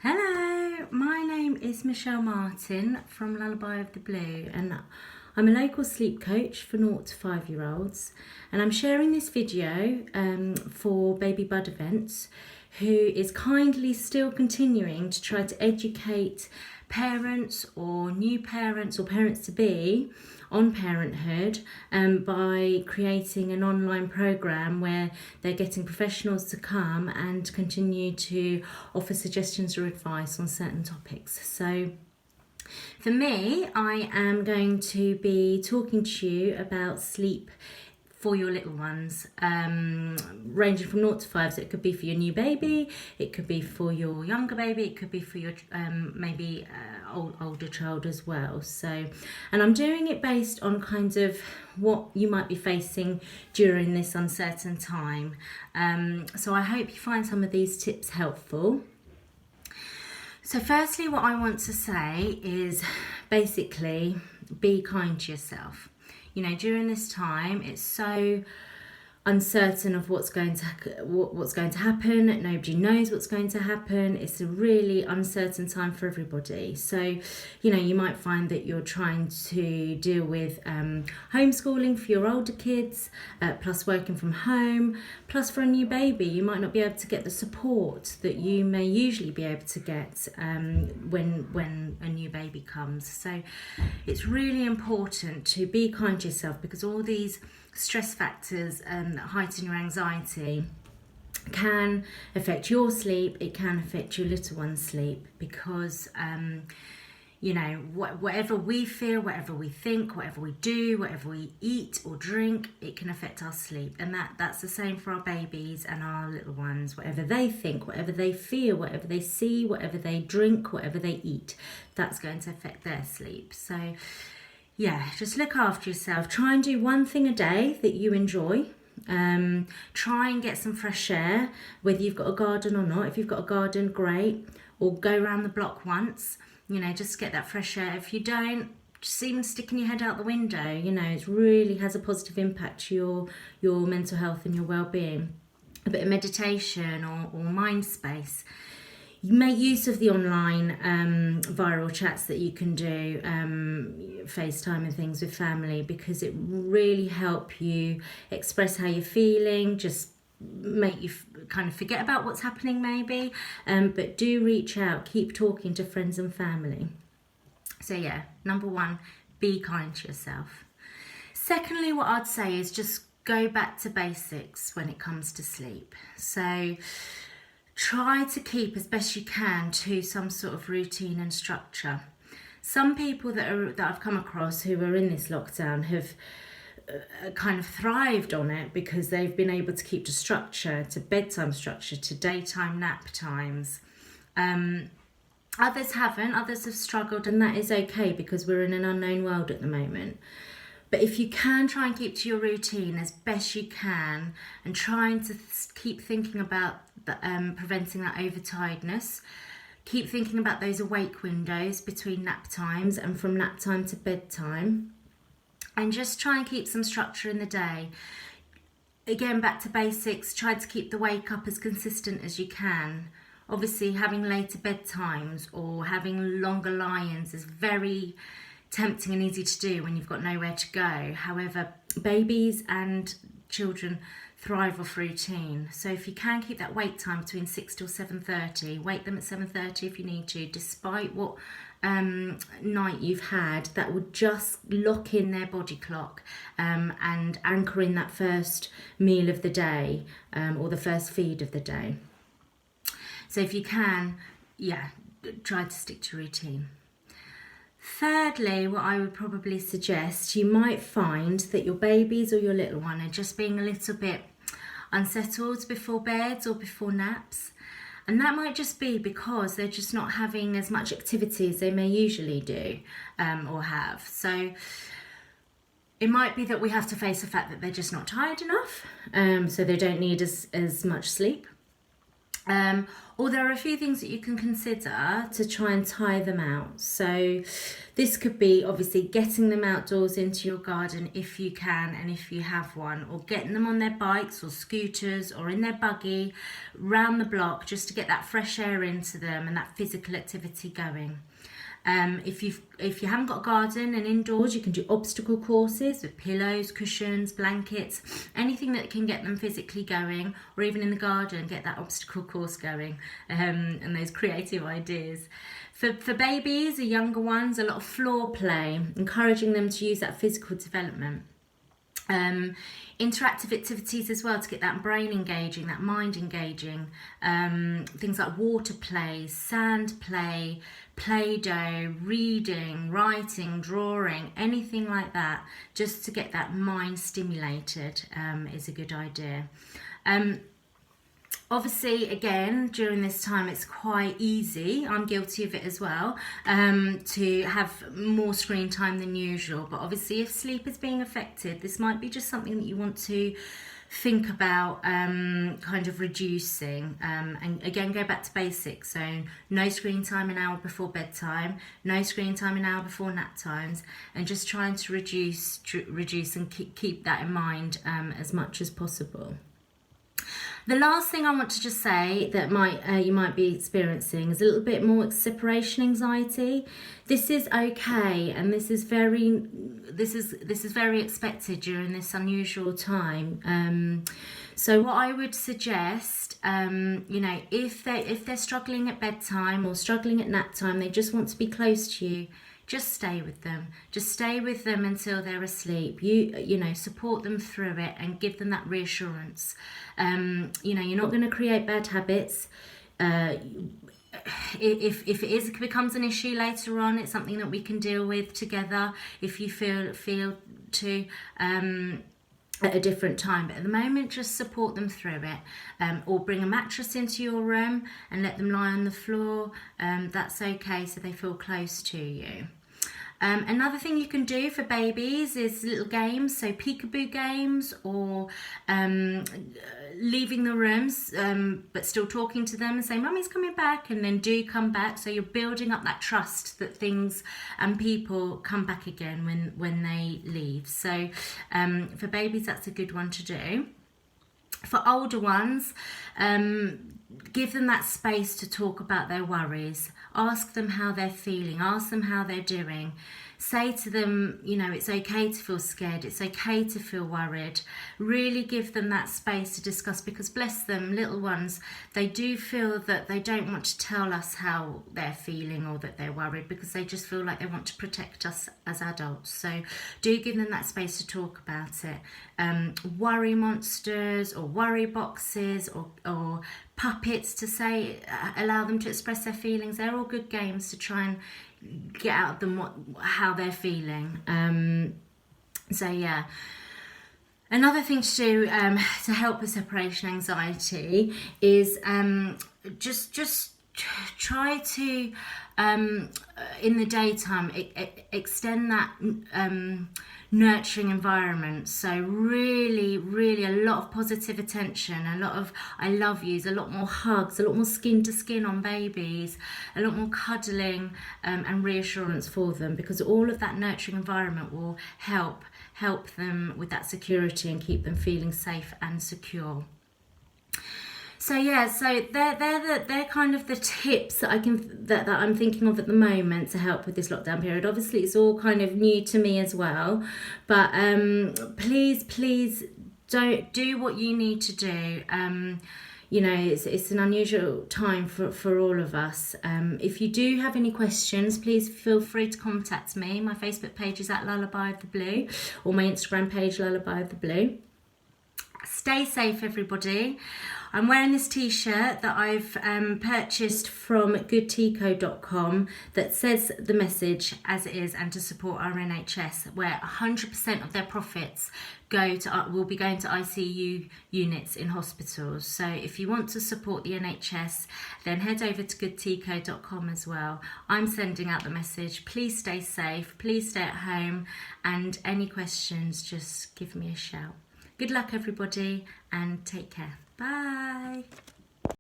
Hello, my name is Michelle Martin from Lullaby of the Blue, and I'm a local sleep coach for 0 to 5-year-olds, and I'm sharing this video for BabyBud Events, who is kindly still continuing to try to educate parents or new parents or parents to be on parenthood by creating an online program where they're getting professionals to come and continue to offer suggestions or advice on certain topics. So for me, I am going to be talking to you about sleep for your little ones, ranging from 0 to 5. So it could be for your new baby, it could be for your younger baby, it could be for your maybe older child as well. So, and I'm doing it based on kind of what you might be facing during this uncertain time. So I hope you find some of these tips helpful. So firstly, what I want to say is basically be kind to yourself. You know, during this time, it's so uncertain of what's going to happen. Nobody knows what's going to happen. It's a really uncertain time for everybody. So, you know, you might find that you're trying to deal with homeschooling for your older kids, plus working from home, plus for a new baby, you might not be able to get the support that you may usually be able to get when a new baby comes. So it's really important to be kind to yourself, because all these stress factors that heighten your anxiety can affect your sleep. It can affect your little one's sleep, because you know, whatever we feel, whatever we think, whatever we do, whatever we eat or drink, it can affect our sleep. And that's the same for our babies and our little ones. Whatever they think, whatever they feel, whatever they see, whatever they drink, whatever they eat, that's going to affect their sleep. So yeah, just look after yourself. Try and do one thing a day that you enjoy. Try and get some fresh air, whether you've got a garden or not. If you've got a garden, great. Or go around the block once, you know, just get that fresh air. If you don't, just even sticking your head out the window, you know, it really has a positive impact to your mental health and your well-being. A bit of meditation or mind space. You make use of the online viral chats that you can do, FaceTime and things with family, because it really help you express how you're feeling, just make you kind of forget about what's happening maybe, but do reach out, keep talking to friends and family. So yeah, number one, be kind to yourself. Secondly, what I'd say is just go back to basics when it comes to sleep. So try to keep as best you can to some sort of routine and structure. Some people that I've come across who are in this lockdown have kind of thrived on it, because they've been able to keep to structure, to bedtime structure, to daytime nap times. Others haven't, others have struggled, and that is okay, because we're in an unknown world at the moment. But if you can, try and keep to your routine as best you can, and trying to keep thinking about preventing that overtiredness. Keep thinking about those awake windows between nap times and from nap time to bedtime. And just try and keep some structure in the day. Again, back to basics, try to keep the wake up as consistent as you can. Obviously, having later bedtimes or having longer lie-ins is very tempting and easy to do when you've got nowhere to go. However, babies and children thrive off routine. So if you can keep that wake time between 6 till 7:30, wake them at 7:30 if you need to, despite what night you've had. That would just lock in their body clock and anchor in that first meal of the day, or the first feed of the day. So if you can, yeah, try to stick to routine. Thirdly, what I would probably suggest, you might find that your babies or your little one are just being a little bit unsettled before beds or before naps. And that might just be because they're just not having as much activity as they may usually do or have. So it might be that we have to face the fact that they're just not tired enough, so they don't need as much sleep. Or there are a few things that you can consider to try and tire them out. So this could be obviously getting them outdoors into your garden if you can and if you have one, or getting them on their bikes or scooters or in their buggy round the block just to get that fresh air into them and that physical activity going. If you haven't got a garden and indoors, you can do obstacle courses with pillows, cushions, blankets, anything that can get them physically going, or even in the garden, get that obstacle course going, and those creative ideas. For babies or younger ones, a lot of floor play, encouraging them to use that physical development. Interactive activities as well to get that brain engaging, that mind engaging. Things like water play, sand play, Play-Doh, reading, writing, drawing, anything like that, just to get that mind stimulated is a good idea. Obviously, again, during this time, it's quite easy, I'm guilty of it as well, to have more screen time than usual. But obviously, if sleep is being affected, this might be just something that you want to think about kind of reducing. And again, go back to basics. So no screen time an hour before bedtime, no screen time an hour before nap times, and just trying to reduce and keep that in mind as much as possible. The last thing I want to just say that you might be experiencing is a little bit more separation anxiety. This is okay, and this is very expected during this unusual time. So what I would suggest, if they're struggling at bedtime or struggling at nap time, they just want to be close to you. Just stay with them. Just stay with them until they're asleep. You support them through it and give them that reassurance. You're not going to create bad habits. If it becomes an issue later on, it's something that we can deal with together if you feel to at a different time. But at the moment, just support them through it, or bring a mattress into your room and let them lie on the floor. That's okay, so they feel close to you. Another thing you can do for babies is little games, so peekaboo games, or leaving the rooms but still talking to them and saying, Mummy's coming back, and then do come back. So you're building up that trust that things and people come back again when they leave. So for babies, that's a good one to do. For older ones, give them that space to talk about their worries. Ask them how they're feeling. Ask them how they're doing. Say to them, it's okay to feel scared. It's okay to feel worried. Really give them that space to discuss, because bless them, little ones, they do feel that they don't want to tell us how they're feeling or that they're worried, because they just feel like they want to protect us as adults. So do give them that space to talk about it. Worry monsters or worry boxes or puppets to say, allow them to express their feelings. They're all good games to try and get out of them how they're feeling. So yeah. Another thing to do to help with separation anxiety is just try to in the daytime extend that nurturing environment. So really a lot of positive attention, a lot of I love yous, a lot more hugs, a lot more skin to skin on babies, a lot more cuddling and reassurance for them, because all of that nurturing environment will help them with that security and keep them feeling safe and secure. So yeah, so they're kind of the tips that I'm thinking of at the moment to help with this lockdown period. Obviously, it's all kind of new to me as well, but please don't do what you need to do. It's an unusual time for all of us. If you do have any questions, please feel free to contact me. My Facebook page is at Lullaby of the Blue, or my Instagram page, Lullaby of the Blue. Stay safe, everybody. I'm wearing this t-shirt that I've purchased from goodteco.com that says the message as it is, and to support our NHS, where 100% of their profits will be going to ICU units in hospitals. So if you want to support the NHS, then head over to goodteco.com as well. I'm sending out the message. Please stay safe, please stay at home, and any questions, just give me a shout. Good luck, everybody, and take care. Bye.